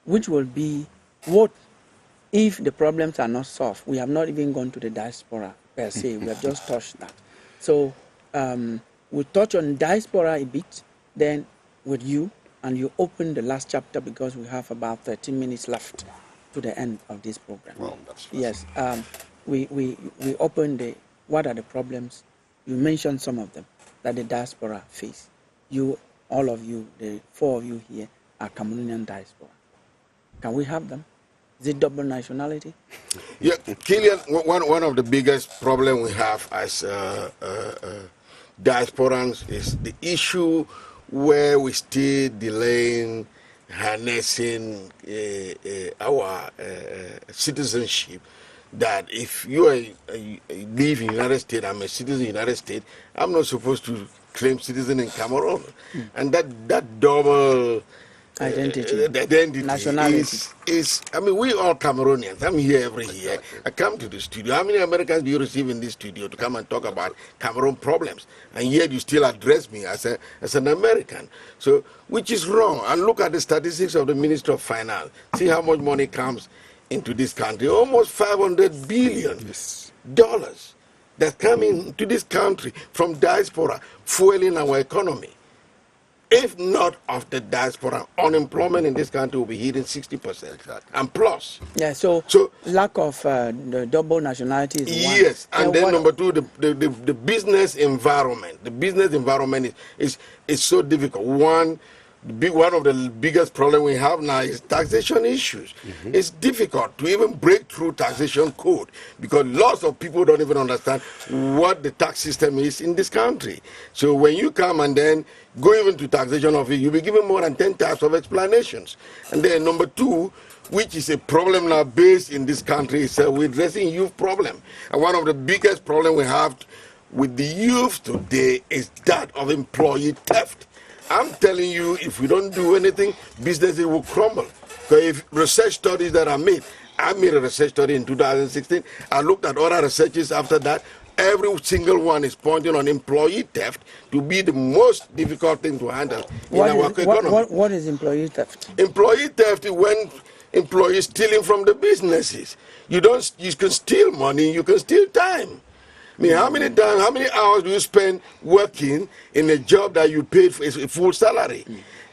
which will be what if the problems are not solved. We have not even gone to the diaspora per se. We have just touched that. So we'll touch on diaspora a bit, then with you, and you open the last chapter because we have about 13 minutes left to the end of this program. Well, that's yes, we open what are the problems? You mentioned some of them that the diaspora face. You, all of you, the four of you here are Cameroonian diaspora. Can we have them? Is it double nationality? Yeah, Killian, one of the biggest problems we have as diasporans is the issue where we still delaying harnessing our citizenship, that if you live in the United States, I'm a citizen in the United States, I'm not supposed to claim citizen in Cameroon. And that double identity nationality is, I mean, we all Cameroonians. I'm here every year. I come to the studio. How many Americans do you receive in this studio to come and talk about Cameroon problems? And yet you still address me as an American. So, which is wrong. And look at the statistics of the Ministry of Finance. See how much money comes into this country. Almost $500 billion that's coming to this country from diaspora, fueling our economy. If not of the diaspora, unemployment in this country will be hitting 60% and plus. Yeah, so lack of the double nationality is one. Yes, and then number two, the business environment. The business environment is so difficult. One of the biggest problems we have now is taxation issues. It's difficult to even break through taxation code because lots of people don't even understand what the tax system is in this country. So when you come and then go even to taxation office, you'll be given more than 10 types of explanations. And then number two, which is a problem now based in this country, is we're addressing youth problem. And one of the biggest problems we have with the youth today is that of employee theft. I'm telling you, if we don't do anything, businesses will crumble. Because if research studies that are made, I made a research study in 2016, I looked at other researches after that, every single one is pointing on employee theft to be the most difficult thing to handle in our economy. What is employee theft? Employee theft is when employees stealing from the businesses. You can steal money, you can steal time. I mean, how many hours do you spend working in a job that you paid for a full salary?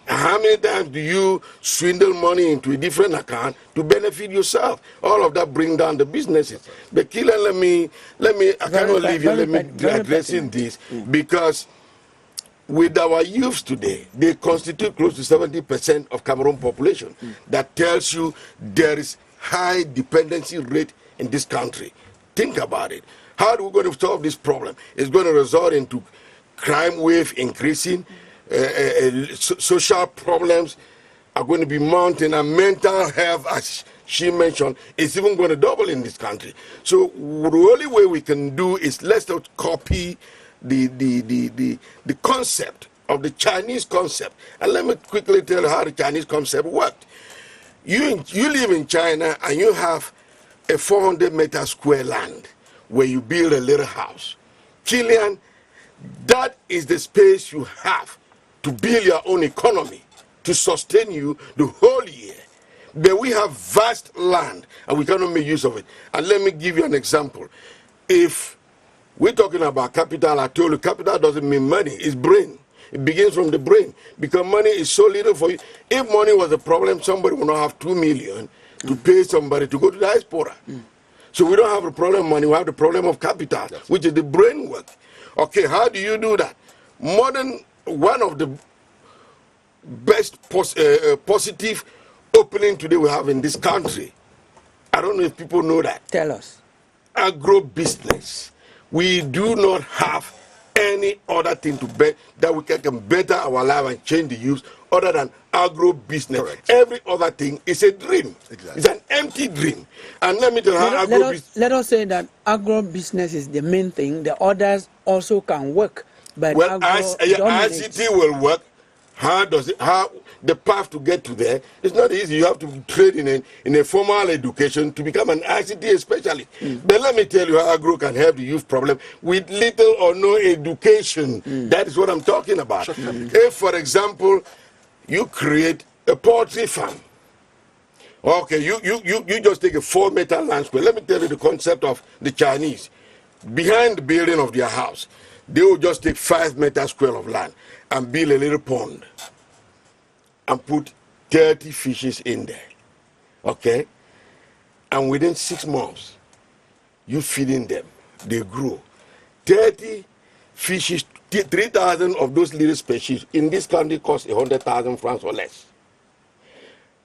How many times do you swindle money into a different account to benefit yourself? All of that bring down the businesses. But Kila, I cannot leave you, let me addressing this, because with our youth today, they constitute close to 70% of Cameroon population. That tells you there is high dependency rate in this country. Think about it. How are we going to solve this problem? It's going to result into crime wave increasing, social problems are going to be mounting, and mental health, as she mentioned, is even going to double in this country. So the only way we can do is let's not copy the concept of the Chinese concept. And let me quickly tell you how the Chinese concept worked. You live in China and you have a 400-meter square land where you build a little house. Chilean, that is the space you have to build your own economy, to sustain you the whole year. But we have vast land and we cannot make use of it. And let me give you an example. If we're talking about capital, I told you capital doesn't mean money, it's brain. It begins from the brain because money is so little for you. If money was a problem, somebody would not have 2 million to pay somebody to go to Diaspora. So we don't have a problem of money, we have the problem of capital, which is the brain work. Okay, how do you do that? One of the best positive opening today we have in this country, I don't know if people know that. Tell us. Agribusiness. We do not have any other thing to bet that we can better our life and change the youth other than agro-business. Correct. Every other thing is a dream. Exactly. It's an empty dream. And let me tell you how let us say that agro-business is the main thing. The others also can work. But well, ICT will work. How the path to get to there? It's not easy. You have to trade in a formal education to become an ICT specialist. But let me tell you how agro can help the youth problem with little or no education. That is what I'm talking about. If, for example, you create a poultry farm. Okay, you just take a 4-meter land square. Let me tell you the concept of the Chinese. Behind the building of their house, they will just take 5-meter square of land and build a little pond and put 30 fishes in there. Okay? And within 6 months, you feeding them. They grow. 30 fishes, 3,000 of those little species in this country cost 100,000 francs or less.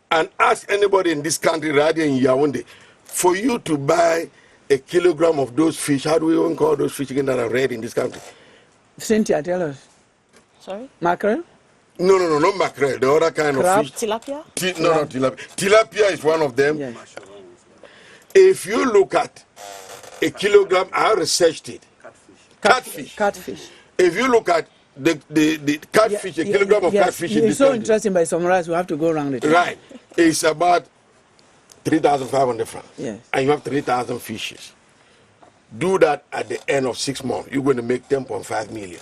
And ask anybody in this country, rather in Yaoundé, for you to buy a kilogram of those fish, how do we even call those fish again that are red in this country? Cynthia, tell us. Sorry? Mackerel? No, not mackerel. The other kind Crab? of fish. Tilapia? No, tilapia. Tilapia is one of them. Yes. If you look at a kilogram, I researched it. Catfish. Catfish. If you look at the catfish, a kilogram of catfish in It's this so country, interesting, by summarize, we have to go around it. right, it's about 3,500 francs. Yes. And you have 3,000 fishes. Do that at the end of 6 months, you're going to make 10.5 million.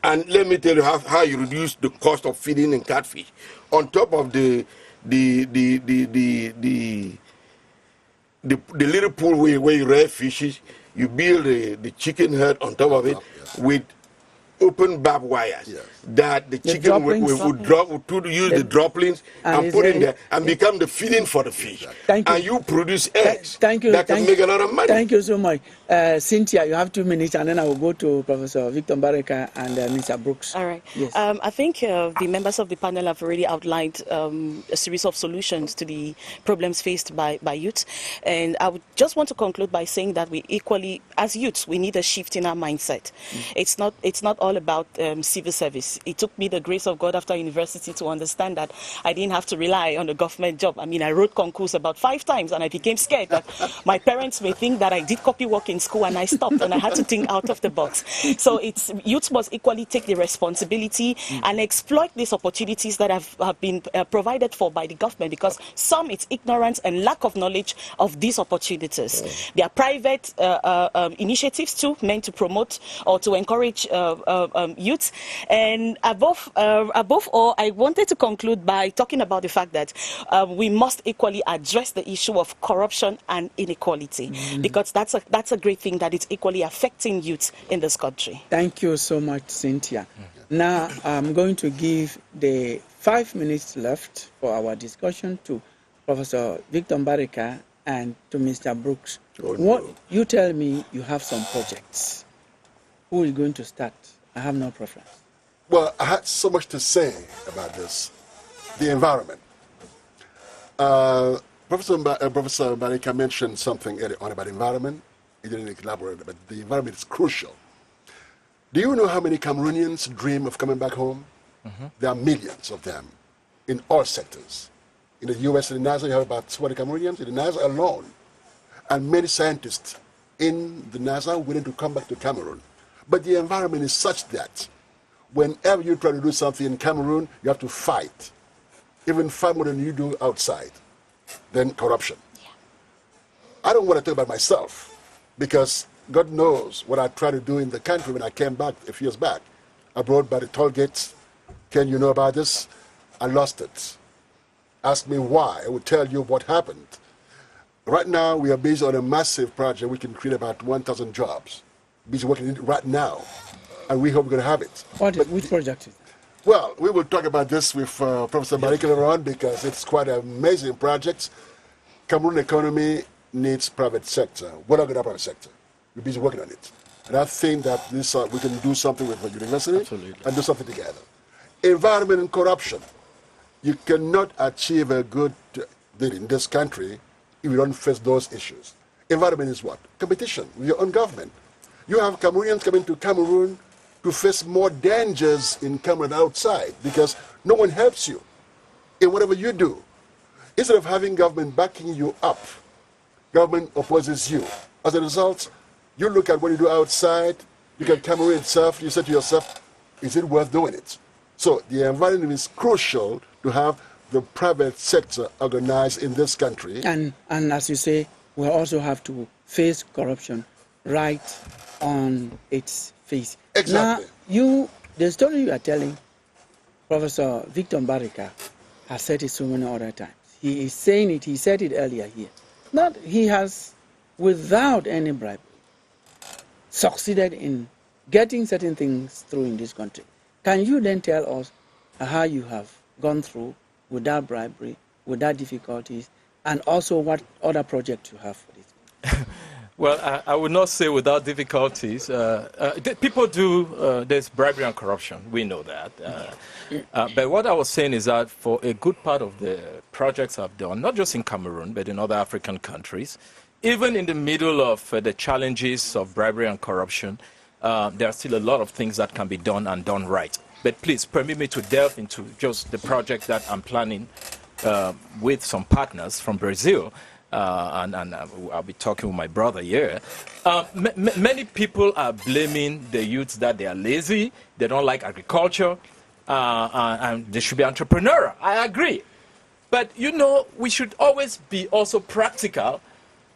And let me tell you how you reduce the cost of feeding in catfish. On top of the little pool where you rear fishes, you build the chicken herd on top of it with open barbed wires, Yes. that the chicken would use the droppings and put in there and become the feeding for the fish. Thank you. And you produce eggs Thank you. that can make a lot of money. Thank you so much. Cynthia, you have 2 minutes, and then I will go to Professor Victor Barika and Mr. Brooks. All right. Yes. I think the members of the panel have already outlined a series of solutions to the problems faced by youth. And I would just want to conclude by saying that we equally, as youths, we need a shift in our mindset. It's not all about civil service. It took me the grace of God after university to understand that I didn't have to rely on a government job. I mean, I wrote concours about 5 times, and I became scared that my parents may think that I did copy work in school, and I stopped, and I had to think out of the box. So youth must equally take the responsibility and exploit these opportunities that have been provided for by the government, because some it's ignorance and lack of knowledge of these opportunities. There are private initiatives too, meant to promote or to encourage youth. And above all, I wanted to conclude by talking about the fact that we must equally address the issue of corruption and inequality, because that's a great thing that is equally affecting youth in this country. Thank you so much, Cynthia. Now, I'm going to give the 5 minutes left for our discussion to Professor Victor Barika and to Mr. Brooks. You tell me you have some projects. Who is going to start? I have no preference. Well, I had so much to say about this. The environment. Professor Barika mentioned something earlier on about environment. He didn't elaborate, but the environment is crucial. Do you know how many Cameroonians dream of coming back home? There are millions of them in all sectors. In the U.S. and in NASA, you have about 20 Cameroonians in the NASA alone. And many scientists in the NASA are willing to come back to Cameroon. But the environment is such that whenever you try to do something in Cameroon, you have to fight. Even far more than you do outside. Then corruption. I don't want to talk about myself, because God knows what I tried to do in the country when I came back a few years back. Abroad by the toll gates. Ken, you know about this? I lost it. Ask me why. I will tell you what happened. Right now, we are busy on a massive project. We can create about 1,000 jobs. Busy working on it right now. And we hope we're going to have it. Which project is it? Well, we will talk about this with Professor Barika later on, because it's quite an amazing project. Cameroon economy needs private sector. We're not going to have private sector. We're busy working on it. And I think that this we can do something with the university and do something together. Environment and corruption. You cannot achieve a good deal in this country if you don't face those issues. Environment is what? Competition with your own government. You have Cameroonians coming to Cameroon to face more dangers in Cameroon outside, because no one helps you in whatever you do. Instead of having government backing you up, government opposes you. As a result, you look at what you do outside, you look at Cameroon itself, you say to yourself, is it worth doing it? So the environment is crucial to have the private sector organized in this country. And as you say, we also have to face corruption right on its face. Exactly. Now, the story you are telling, Professor Victor Barika has said it so many other times. He is saying it, he said it earlier here. He has, without any bribe, succeeded in getting certain things through in this country. Can you then tell us how you have gone through without bribery, without difficulties, and also what other projects you have for this? Well, I would not say without difficulties. People do, there's bribery and corruption. We know that. But what I was saying is that for a good part of the projects I've done, not just in Cameroon, but in other African countries, even in the middle of the challenges of bribery and corruption, there are still a lot of things that can be done and done right. But please permit me to delve into just the project that I'm planning with some partners from Brazil. And I'll be talking with my brother here. Many people are blaming the youths that they are lazy, they don't like agriculture, and they should be entrepreneurial. I agree. But, you know, we should always be also practical.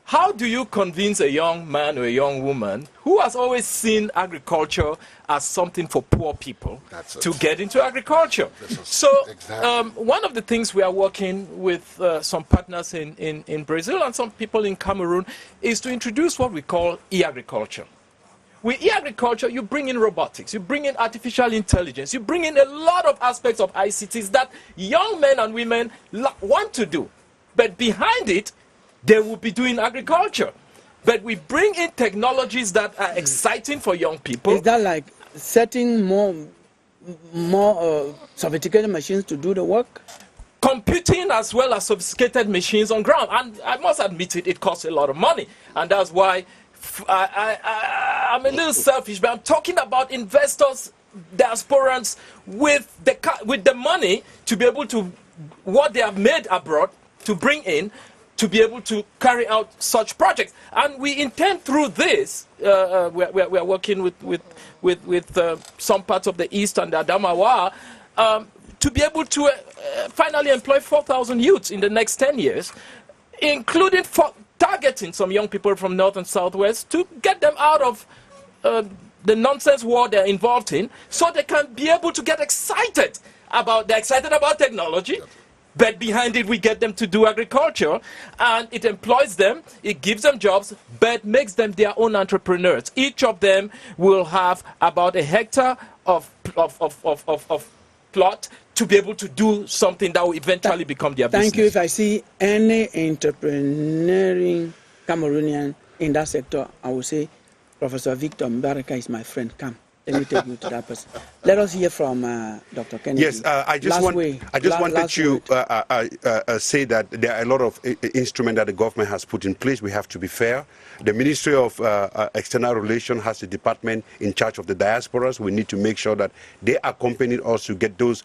How do you convince a young man or a young woman who has always seen agriculture as something for poor people to get into agriculture? So one of the things we are working with some partners in Brazil and some people in Cameroon is to introduce what we call e-agriculture. With e-agriculture, you bring in robotics, you bring in artificial intelligence, you bring in a lot of aspects of ICTs that young men and women want to do. But behind it, they will be doing agriculture. But we bring in technologies that are exciting for young people. Is that like setting more sophisticated machines to do the work? Computing as well as sophisticated machines on ground. And I must admit it costs a lot of money. And that's why I'm a little selfish, but I'm talking about investors, diasporans, with the money to be able to, what they have made abroad, to bring in, to be able to carry out such projects. And we intend through this, we are working with some parts of the East and the Adamawa, to be able to finally employ 4,000 youths in the next 10 years, including targeting some young people from North and Southwest to get them out of the nonsense war they're involved in, so they can be able to get excited about technology. But behind it, we get them to do agriculture, and it employs them, it gives them jobs, but makes them their own entrepreneurs. Each of them will have about a hectare of plot to be able to do something that will eventually become their business. Thank you. If I see any entrepreneurial Cameroonian in that sector, I will say, Professor Victor Mbaraka is my friend. Come. Let me take you to that person. Let us hear from Dr. Kennedy. Yes, I just wanted to say that there are a lot of instruments that the government has put in place. We have to be fair. The Ministry of External Relations has a department in charge of the diasporas. We need to make sure that they accompany us to get those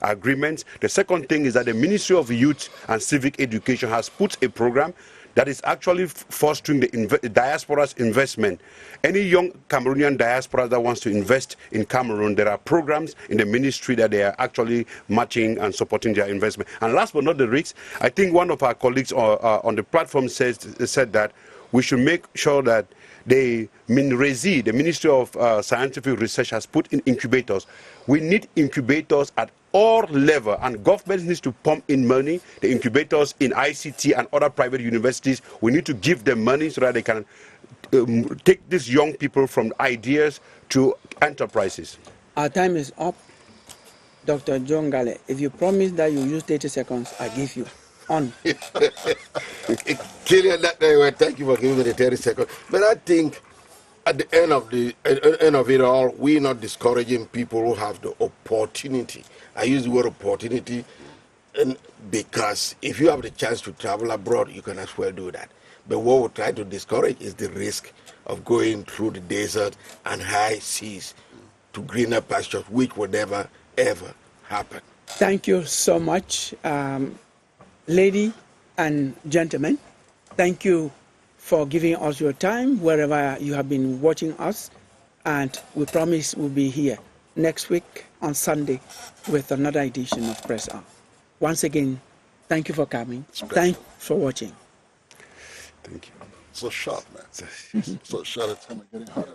agreements. The second thing is that the Ministry of Youth and Civic Education has put a program that is actually fostering the diaspora's investment. Any young Cameroonian diaspora that wants to invest in Cameroon, there are programs in the ministry that they are actually matching and supporting their investment. And last but not the least, I think one of our colleagues on the platform said that we should make sure that the MINRESI, the Ministry of Scientific Research, has put in incubators. We need incubators at all levels, and government needs to pump in money. The incubators in ICT and other private universities, we need to give them money so that they can take these young people from ideas to enterprises. Our time is up. Dr. John Gale, if you promise that you use 30 seconds, I give you. On. Killian, thank you for giving me the 30 seconds. But I think at the end of it all, we're not discouraging people who have the opportunity. I use the word opportunity because if you have the chance to travel abroad, you can as well do that. But what we try to discourage is the risk of going through the desert and high seas to greener pastures, which would never, ever happen. Thank you so much, lady and gentlemen. Thank you for giving us your time wherever you have been watching us. And we promise we'll be here next week on Sunday with another edition of Press On. Once again, thank you for coming. Thank you for watching. Thank you. So sharp, man. So sharp. It's getting harder.